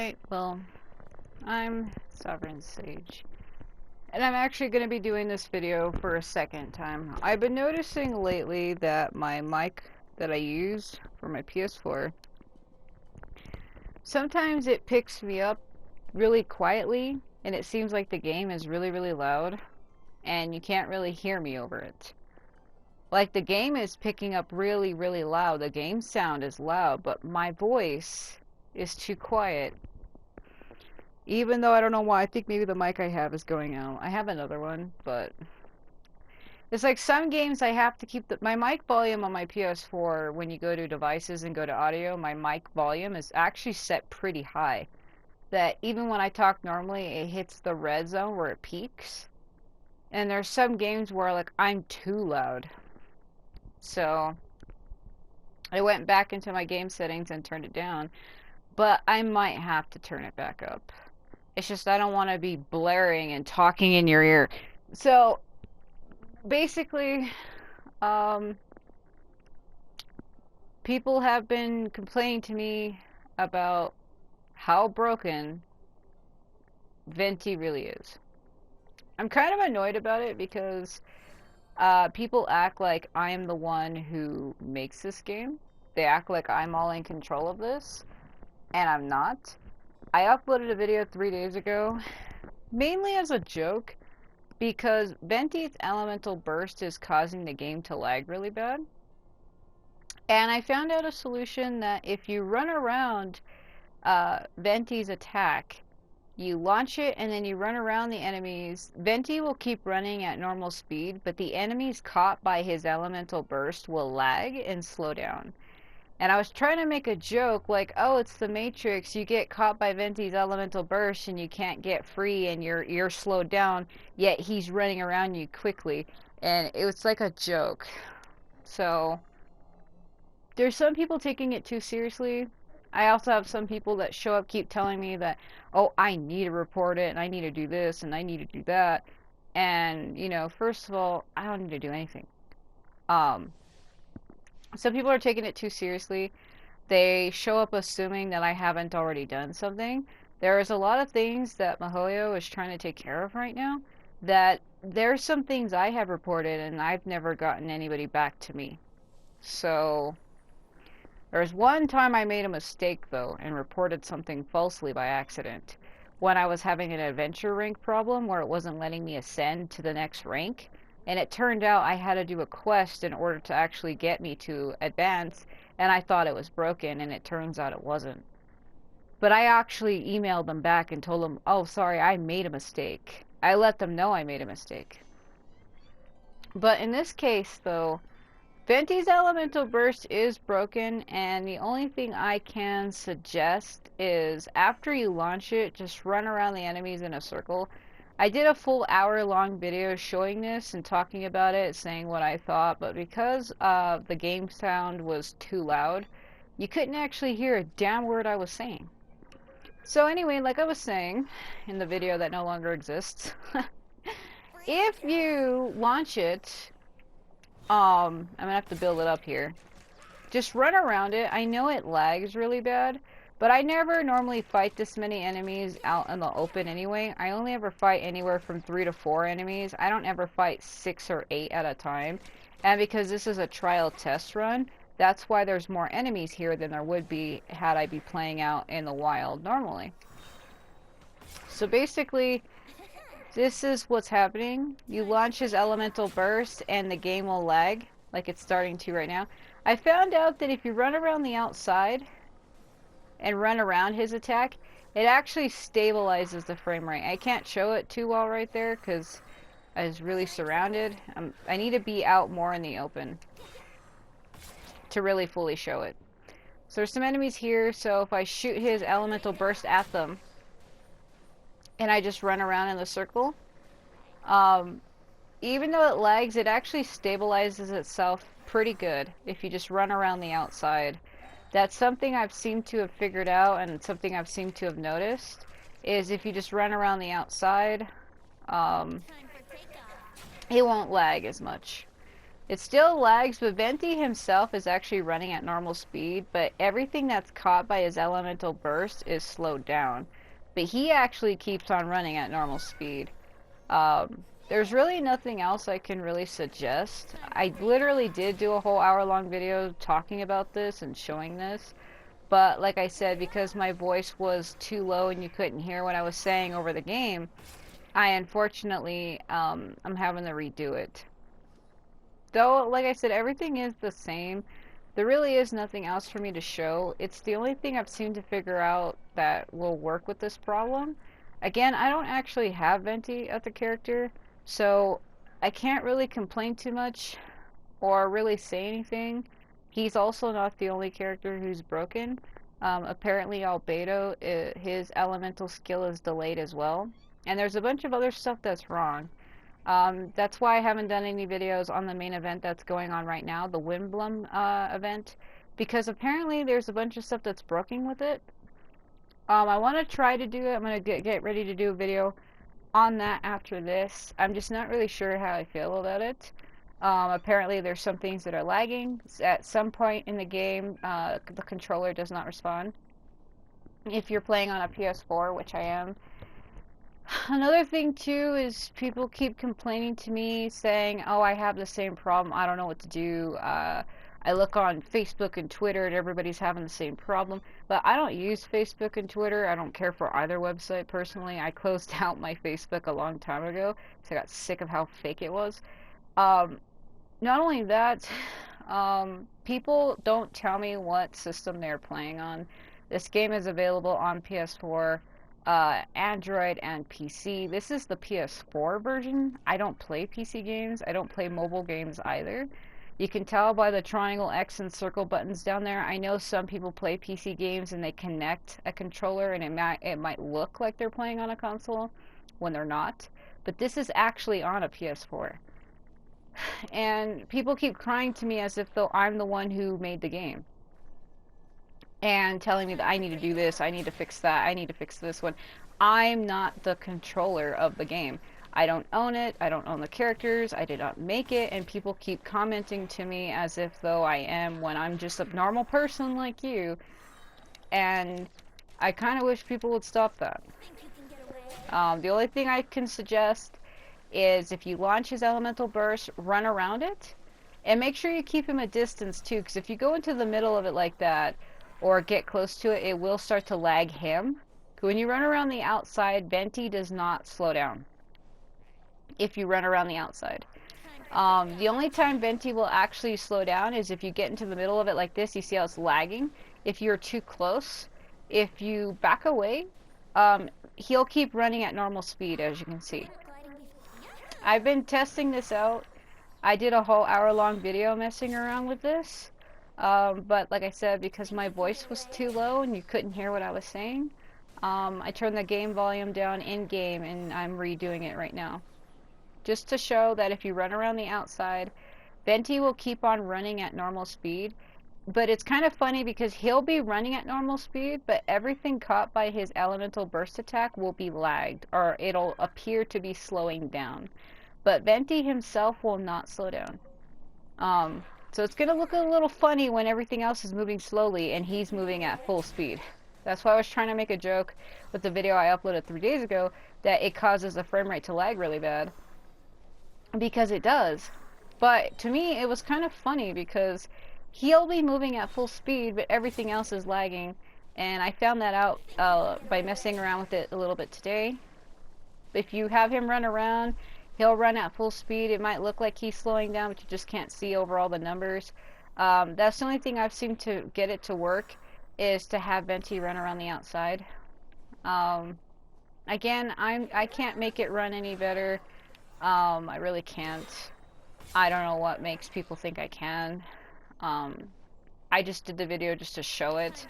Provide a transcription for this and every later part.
Alright, well, I'm Sovereign Sage. And I'm actually going to be doing this video for a second time. I've been noticing lately that my mic that I use for my PS4, sometimes it picks me up really quietly, and it seems like the game is really, really loud, and you can't really hear me over it. Like, the game is picking up really, really loud. The game sound is loud, but my voice is too quiet. Even though I don't know why, I think maybe the mic I have is going out. I have another one, but it's like some games I have to keep my mic volume on my PS4 when you go to devices and go to audio, my mic volume is actually set pretty high. That even when I talk normally, it hits the red zone where it peaks. And there's some games where like I'm too loud. So I went back into my game settings and turned it down, but I might have to turn it back up. It's just I don't want to be blaring and talking in your ear. So basically, people have been complaining to me about how broken Venti really is. I'm kind of annoyed about it because people act like I'm the one who makes this game. They act like I'm all in control of this, and I'm not. I uploaded a video 3 days ago, mainly as a joke, because Venti's Elemental Burst is causing the game to lag really bad. And I found out a solution that if you run around Venti's attack, you launch it and then you run around the enemies. Venti will keep running at normal speed, but the enemies caught by his Elemental Burst will lag and slow down. And I was trying to make a joke like, oh, it's the Matrix. You get caught by Venti's Elemental Burst and you can't get free and you're slowed down, yet he's running around you quickly. And it was like a joke. So there's some people taking it too seriously. I also have some people that show up keep telling me that, oh, I need to report it and I need to do this and I need to do that. And, you know, first of all, I don't need to do anything. Some people are taking it too seriously. They show up assuming that I haven't already done something. There's a lot of things that MiHoYo is trying to take care of right now that there's some things I have reported and I've never gotten anybody back to me. So there's one time I made a mistake though and reported something falsely by accident when I was having an adventure rank problem where it wasn't letting me ascend to the next rank. And it turned out I had to do a quest in order to actually get me to advance, and I thought it was broken, and it turns out it wasn't. But I actually emailed them back and told them, oh, sorry, I made a mistake. I let them know I made a mistake. But in this case, though, Venti's Elemental Burst is broken, and the only thing I can suggest is after you launch it, just run around the enemies in a circle. I did a full hour-long video showing this and talking about it, saying what I thought, but because the game sound was too loud, you couldn't actually hear a damn word I was saying. So anyway, like I was saying in the video that no longer exists, if you launch it, I'm gonna have to build it up here. Just run around it. I know it lags really bad, but I never normally fight this many enemies out in the open anyway. I only ever fight anywhere from 3 to 4 enemies. I don't ever fight 6 or 8 at a time. And because this is a trial test run, that's why there's more enemies here than there would be had I be playing out in the wild normally. So basically, this is what's happening. You launch his Elemental Burst and the game will lag, like it's starting to right now. I found out that if you run around the outside and run around his attack, it actually stabilizes the frame rate. I can't show it too well right there because I was really surrounded. I need to be out more in the open to really fully show it. So there's some enemies here, so if I shoot his Elemental Burst at them and I just run around in the circle, even though it lags, it actually stabilizes itself pretty good if you just run around the outside. That's something I've seemed to have figured out, and something I've seemed to have noticed, is if you just run around the outside, it won't lag as much. It still lags, but Venti himself is actually running at normal speed, but everything that's caught by his elemental burst is slowed down. But he actually keeps on running at normal speed. There's really nothing else I can really suggest. I literally did do a whole hour-long video talking about this and showing this, but like I said, because my voice was too low and you couldn't hear what I was saying over the game, I unfortunately, I'm having to redo it. Though, like I said, everything is the same. There really is nothing else for me to show. It's the only thing I've seemed to figure out that will work with this problem. Again, I don't actually have Venti as a character, so I can't really complain too much or really say anything. He's also not the only character who's broken. Apparently Albedo, his elemental skill is delayed as well. And there's a bunch of other stuff that's wrong. That's why I haven't done any videos on the main event that's going on right now, the Wimblum event, because apparently there's a bunch of stuff that's broken with it. I want to try to do it. I'm going to get ready to do a video on that after this. I'm just not really sure how I feel about it. Apparently there's some things that are lagging. At some point in the game, the controller does not respond. If you're playing on a PS4, which I am. Another thing too is people keep complaining to me saying, oh, I have the same problem, I don't know what to do. I look on Facebook and Twitter and everybody's having the same problem, but I don't use Facebook and Twitter. I don't care for either website personally. I closed out my Facebook a long time ago because I got sick of how fake it was. Not only that, people don't tell me what system they're playing on. This game is available on PS4, Android, and PC. This is the PS4 version. I don't play PC games. I don't play mobile games either. You can tell by the triangle, X, and circle buttons down there. I know some people play PC games and they connect a controller and it might look like they're playing on a console when they're not. But this is actually on a PS4. And people keep crying to me as if though I'm the one who made the game. And telling me that I need to do this, I need to fix that, I need to fix this one. I'm not the controller of the game. I don't own it, I don't own the characters, I did not make it, and people keep commenting to me as if though I am when I'm just a normal person like you. And I kind of wish people would stop that. The only thing I can suggest is if you launch his elemental burst, run around it. And make sure you keep him a distance too, because if you go into the middle of it like that, or get close to it, it will start to lag him. When you run around the outside, Venti does not slow down. If you run around the outside. The only time Venti will actually slow down is if you get into the middle of it like this, you see how it's lagging. If you're too close, if you back away, he'll keep running at normal speed, as you can see. I've been testing this out. I did a whole hour-long video messing around with this. But like I said, because my voice was too low and you couldn't hear what I was saying, I turned the game volume down in-game and I'm redoing it right now. Just to show that if you run around the outside, Venti will keep on running at normal speed. But it's kind of funny because he'll be running at normal speed, but everything caught by his elemental burst attack will be lagged, or it'll appear to be slowing down. But Venti himself will not slow down. So it's going to look a little funny when everything else is moving slowly and he's moving at full speed. That's why I was trying to make a joke with the video I uploaded 3 days ago that it causes the frame rate to lag really bad. Because it does. But to me, it was kind of funny because he'll be moving at full speed, but everything else is lagging. And I found that out by messing around with it a little bit today. If you have him run around, he'll run at full speed. It might look like he's slowing down, but you just can't see over all the numbers. That's the only thing I've seemed to get it to work, is to have Venti run around the outside. Again, I can't make it run any better. I really can't. I don't know what makes people think I can. I just did the video just to show it.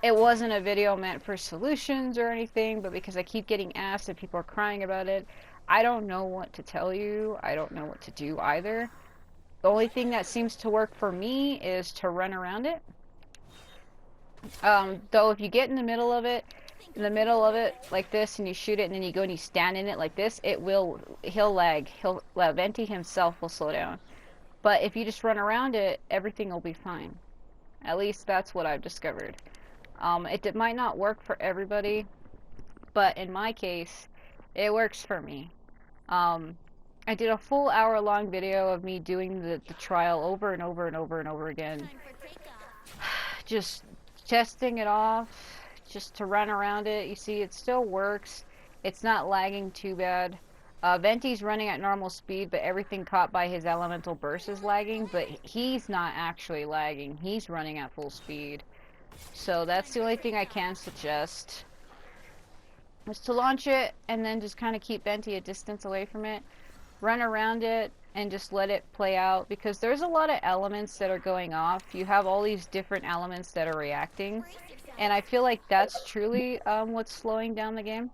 It wasn't a video meant for solutions or anything, but because I keep getting asked and people are crying about it, I don't know what to tell you. I don't know what to do either. The only thing that seems to work for me is to run around it. Though if you get in the middle of it like this and you shoot it and then you go and you stand in it like this, he'll lag. Venti himself will slow down. But if you just run around it, everything will be fine. At least that's what I've discovered. It might not work for everybody, but in my case, it works for me. Um, I did a full hour-long video of me doing the trial over and over and over and over again. Just testing it off, just to run around it. You see, it still works. It's not lagging too bad. Venti's running at normal speed, but everything caught by his elemental burst is lagging, but he's not actually lagging. He's running at full speed. So that's the only thing I can suggest, is to launch it and then just kind of keep Venti a distance away from it. Run around it and just let it play out, because there's a lot of elements that are going off. You have all these different elements that are reacting, and I feel like that's truly what's slowing down the game,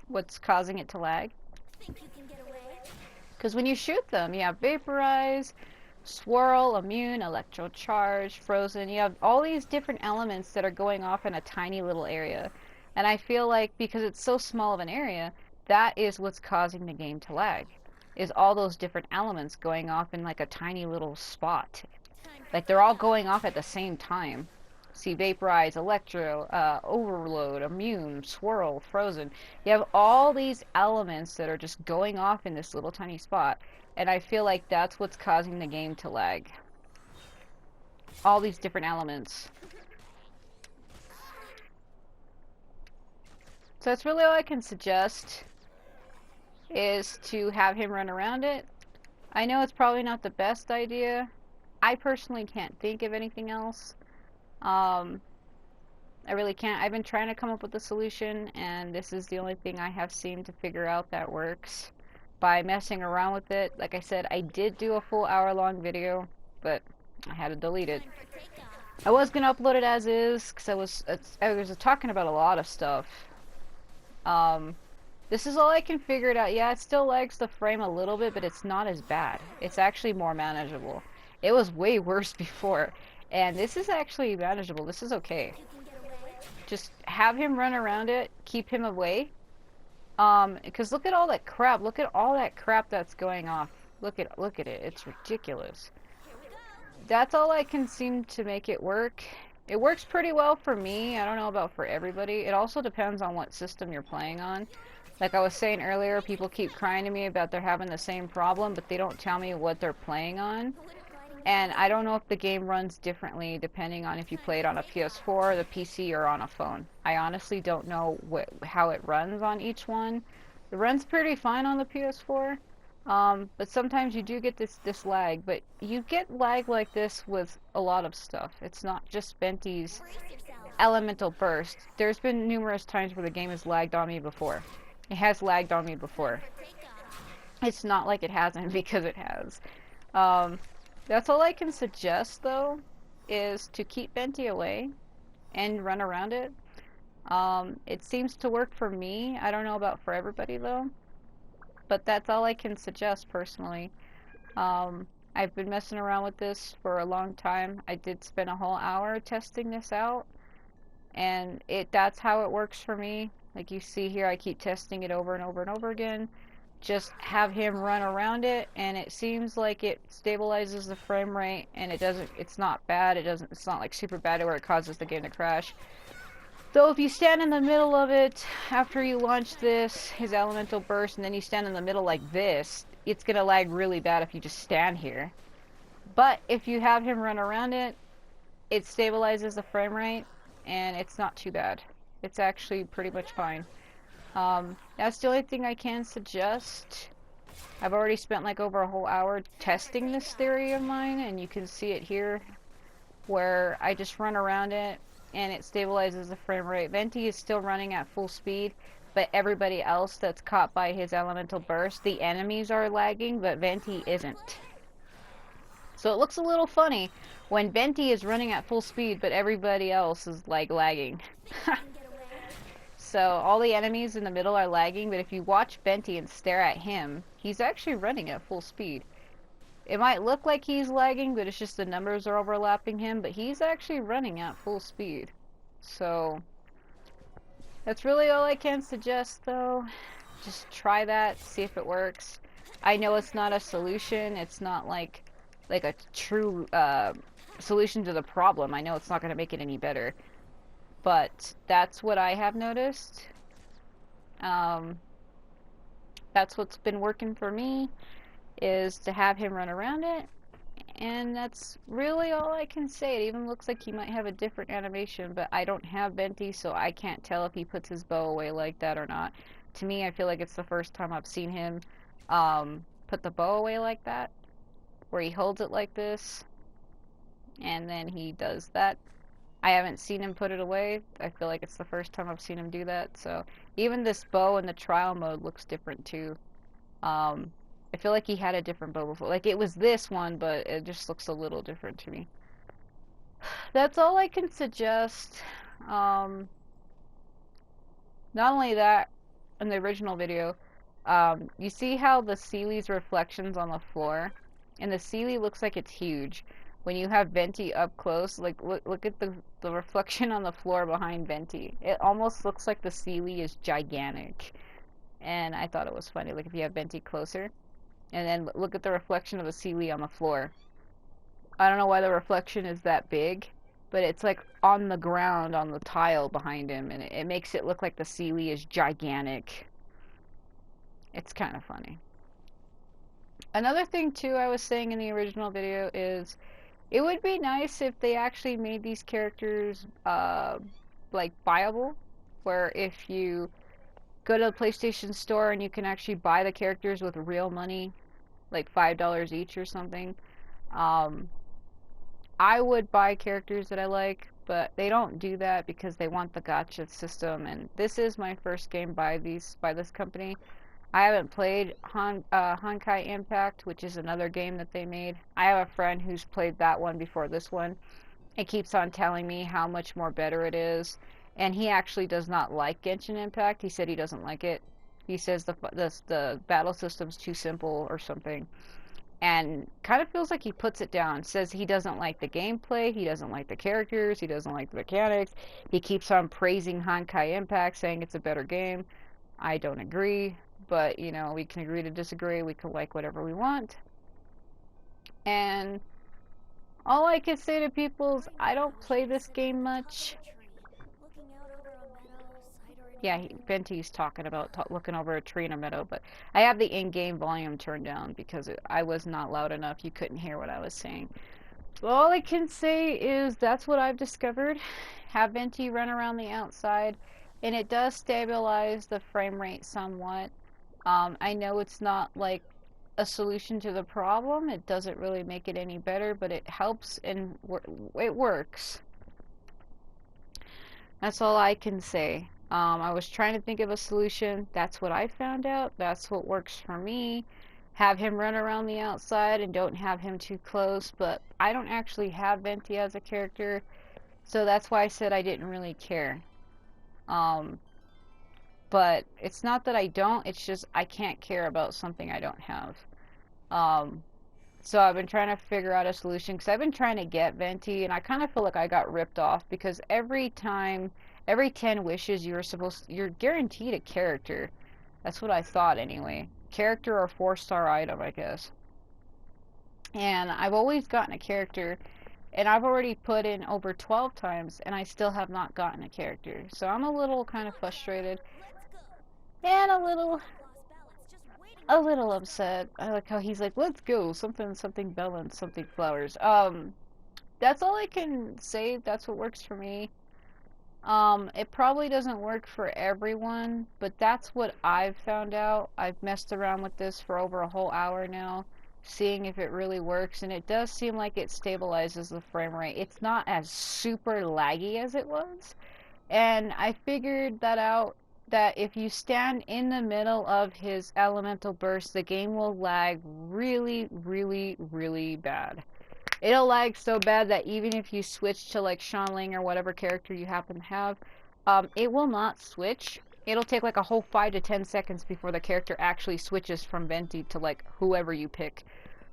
what's causing it to lag. Because when you shoot them, you have Vaporize, Swirl, Immune, Electro Charge, Frozen. You have all these different elements that are going off in a tiny little area. And I feel like because it's so small of an area, that is what's causing the game to lag. Is all those different elements going off in like a tiny little spot. Like they're all going off at the same time. See, Vaporize, Electro, Overload, Immune, Swirl, Frozen. You have all these elements that are just going off in this little tiny spot. And I feel like that's what's causing the game to lag. All these different elements. So that's really all I can suggest, is to have him run around it. I know it's probably not the best idea. I personally can't think of anything else. I really can't. I've been trying to come up with a solution, and this is the only thing I have seemed to figure out that works by messing around with it. Like I said, I did do a full hour-long video, but I had to delete it. I was gonna upload it as is, because I was talking about a lot of stuff. This is all I can figure it out. Yeah, it still lags the frame a little bit, but it's not as bad. It's actually more manageable. It was way worse before, and this is actually manageable. This is okay. Just have him run around it, keep him away. Because look at all that crap. Look at all that crap that's going off. Look at it. It's ridiculous. That's all I can seem to make it work. It works pretty well for me. I don't know about for everybody. It also depends on what system you're playing on. Like I was saying earlier, people keep crying to me about they're having the same problem, but they don't tell me what they're playing on. And I don't know if the game runs differently depending on if you play it on a PS4, the PC, or on a phone. I honestly don't know how it runs on each one. It runs pretty fine on the PS4, but sometimes you do get this lag. But you get lag like this with a lot of stuff. It's not just Venti's Elemental Burst. There's been numerous times where the game has lagged on me before. It has lagged on me before. It's not like it hasn't, because it has. That's all I can suggest, though, is to keep Venti away and run around it. It seems to work for me. I don't know about for everybody, though. But that's all I can suggest, personally. I've been messing around with this for a long time. I did spend a whole hour testing this out. And that's how it works for me. Like you see here, I keep testing it over and over and over again. Just have him run around it, and it seems like it stabilizes the frame rate, and it's not bad. It's not like super bad where it causes the game to crash. Though if you stand in the middle of it after you launch his Elemental Burst, and then you stand in the middle like this, it's gonna lag really bad if you just stand here. But if you have him run around it, it stabilizes the frame rate, and it's not too bad. It's actually pretty much fine. That's the only thing I can suggest. I've already spent like over a whole hour testing this theory of mine, and you can see it here where I just run around it and it stabilizes the frame rate. Venti is still running at full speed, but everybody else that's caught by his Elemental Burst, the enemies are lagging, but Venti isn't. So it looks a little funny when Venti is running at full speed, but everybody else is like lagging. So all the enemies in the middle are lagging, but if you watch Venti and stare at him, he's actually running at full speed. It might look like he's lagging, but it's just the numbers are overlapping him, but he's actually running at full speed. So that's really all I can suggest, though. Just try that, see if it works. I know it's not a solution. It's not like like a true solution to the problem. I know it's not going to make it any better, but that's what I have noticed. Um, that's what's been working for me, is to have him run around it, and that's really all I can say. It even looks like he might have a different animation, but I don't have Venti, so I can't tell if he puts his bow away like that or not. To me, I feel like it's the first time I've seen him put the bow away like that, where he holds it like this, and then he does that. I haven't seen him put it away. I feel like it's the first time I've seen him do that, so even this bow in the trial mode looks different too. Um, I feel like he had a different bow before. Like, it was this one, but it just looks a little different to me. That's all I can suggest. Um, Not only that, in the original video, you see how the Seely's reflections on the floor? And the Seely looks like it's huge. When you have Venti up close, like, look at the reflection on the floor behind Venti. It almost looks like the Seely is gigantic. And I thought it was funny, like, if you have Venti closer. And then look at the reflection of the Seely on the floor. I don't know why the reflection is that big, but it's like on the ground on the tile behind him, and it makes it look like the Seely is gigantic. It's kind of funny. Another thing too I was saying in the original video is it would be nice if they actually made these characters like buyable, where if you go to the PlayStation Store and you can actually buy the characters with real money, like $5 each or something. Um, I would buy characters that I like, but they don't do that because they want the gacha system. And this is my first game by this company. I haven't played Honkai Impact, which is another game that they made. I have a friend who's played that one before this one. It keeps on telling me how much more better it is. And he actually does not like Genshin Impact. He said he doesn't like it. He says the battle system's too simple or something. And kind of feels like he puts it down. Says he doesn't like the gameplay, he doesn't like the characters, he doesn't like the mechanics. He keeps on praising Honkai Impact, saying it's a better game. I don't agree, but you know, we can agree to disagree. We can like whatever we want. And all I can say to people is I don't play this game much. Yeah, Venti's talking about looking over a tree in a meadow, but I have the in-game volume turned down because I was not loud enough. You couldn't hear what I was saying. All I can say is that's what I've discovered. Have Venti run around the outside, and it does stabilize the frame rate somewhat. I know it's not like a solution to the problem. It doesn't really make it any better, but it helps and it works. That's all I can say. I was trying to think of a solution. That's what I found out. That's what works for me. Have him run around the outside and don't have him too close, but I don't actually have Venti as a character, so that's why I said I didn't really care. But it's not that I don't, it's just I can't care about something I don't have. So I've been trying to figure out a solution, because I've been trying to get Venti, and I kind of feel like I got ripped off, because every 10 wishes you're guaranteed a character. That's what I thought anyway. Character or 4-star item, I guess. And I've always gotten a character, and I've already put in over 12 times, and I still have not gotten a character. So I'm a little kind of frustrated, and a little upset. I like how he's like, let's go, something, something balance, something flowers. That's all I can say. That's what works for me. It probably doesn't work for everyone, but that's what I've found out. I've messed around with this for over a whole hour now, seeing if it really works, and it does seem like it stabilizes the frame rate. It's not as super laggy as it was, and I figured that out, that if you stand in the middle of his elemental burst, the game will lag really, really, really bad. It'll lag so bad that even if you switch to like Shanling or whatever character you happen to have, it will not switch. It'll take like a whole 5 to 10 seconds before the character actually switches from Venti to like whoever you pick.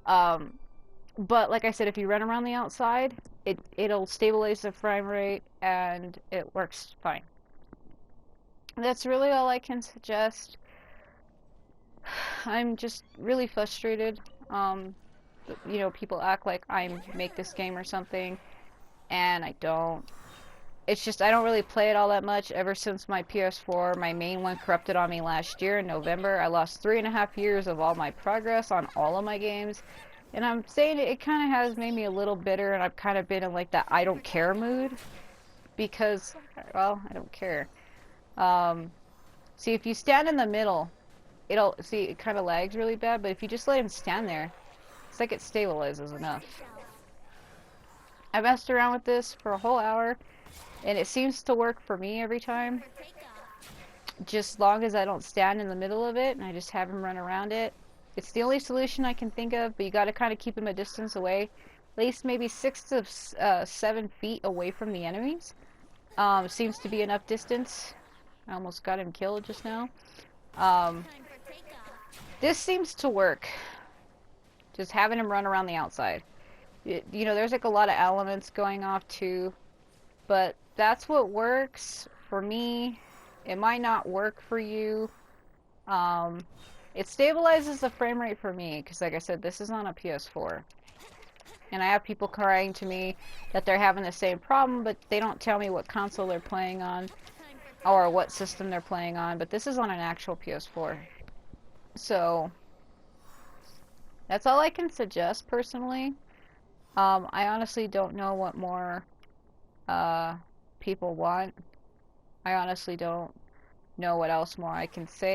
But like I said, if you run around the outside, it'll stabilize the frame rate and it works fine. That's really all I can suggest. I'm just really frustrated. you know, people act like I make this game or something, and I don't. It's just I don't really play it all that much. Ever since my PS4, my main one corrupted on me last year in November, I lost 3.5 years of all my progress on all of my games. And I'm saying it kind of has made me a little bitter, and I've kind of been in like that I don't care mood because, well, I don't care. Um, See, if you stand in the middle, it'll see it kind of lags really bad, but if you just let him stand there, it's like it stabilizes enough. I messed around with this for a whole hour, and it seems to work for me every time. Just long as I don't stand in the middle of it and I just have him run around it. It's the only solution I can think of, but you got to kind of keep him a distance away, at least maybe 6 to 7 feet away from the enemies. Seems to be enough distance. I almost got him killed just now. Um, this seems to work. Just having him run around the outside. You know, there's like a lot of elements going off too, but that's what works for me. It might not work for you. Um, it stabilizes the frame rate for me because, like I said, this is on a PS4. And I have people crying to me that they're having the same problem, but they don't tell me what console they're playing on or what system they're playing on. But this is on an actual PS4. So, that's all I can suggest personally. I honestly don't know what more people want. I honestly don't know what else more I can say.